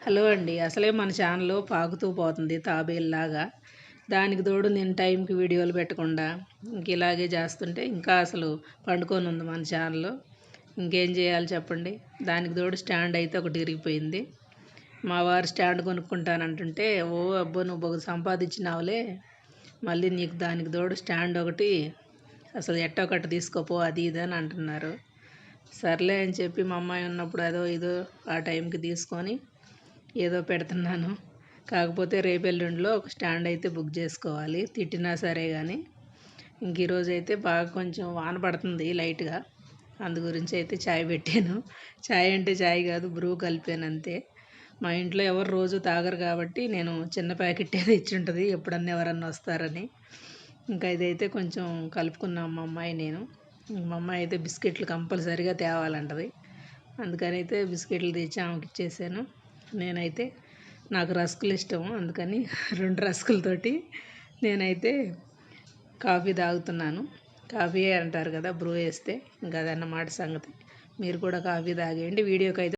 Hello అండి. అసలే మన ఛానల్ పాకుతూ పోతుంది తాబేలులాగా. దానికి తోడు నేను టైంకి వీడియోలు పెట్టకుండా ఇలాగే చేస్తుంటే ఇంకా అసలు పండుకొనుంది మన ఛానల్. ఇంకేం చేయాలి చెప్పండి. దానికి తోడు స్టాండ్ అయితే ఒకటి ఇరిగిపోయింది. మా వారు స్టాండ్ కొనుక్కుంటానంటుంటే, ఓ అబ్బో నువ్వు ఒకటి సంపాదించినావులే, మళ్ళీ నీకు దానికి తోడు స్టాండ్ ఒకటి అసలు ఎట్టొకటి తీసుకోపో అది ఇది అని అంటున్నారు. సర్లే అని చెప్పి మా అమ్మాయి ఉన్నప్పుడు అదో ఇదో ఆ టైంకి తీసుకొని ఏదో పెడుతున్నాను. కాకపోతే రేపు ఎల్లుండిలో ఒక స్టాండ్ అయితే బుక్ చేసుకోవాలి. తిట్టినా సరే కానీ. ఇంక ఈరోజు అయితే బాగా కొంచెం వాన పడుతుంది లైట్గా. అందు గురించి అయితే చాయ్ పెట్టాను. చాయ్ అంటే చాయ్ కాదు, బ్రూ కలిపాను అంతే. మా ఇంట్లో ఎవరు రోజు తాగరు కాబట్టి నేను చిన్న ప్యాకెట్ ఏదో ఇచ్చుంటుంది ఎప్పుడన్నా ఎవరన్నా వస్తారని. ఇంకా ఇదైతే కొంచెం కలుపుకున్నాం మా అమ్మాయి నేను. మా అమ్మాయి అయితే బిస్కెట్లు కంపల్సరీగా తేవాలంటది. అందుకని అయితే బిస్కెట్లు తెచ్చి ఆమెకి ఇచ్చేసాను. నేనైతే నాకు రస్కులు ఇష్టం, అందుకని 2 రస్కులతోటి నేనైతే కాఫీ తాగుతున్నాను. కాఫీయే అంటారు కదా బ్రూ వేస్తే, ఇంకా అదన్నమాట సంగతి. మీరు కూడా కాఫీ తాగేయండి. వీడియోకి అయితే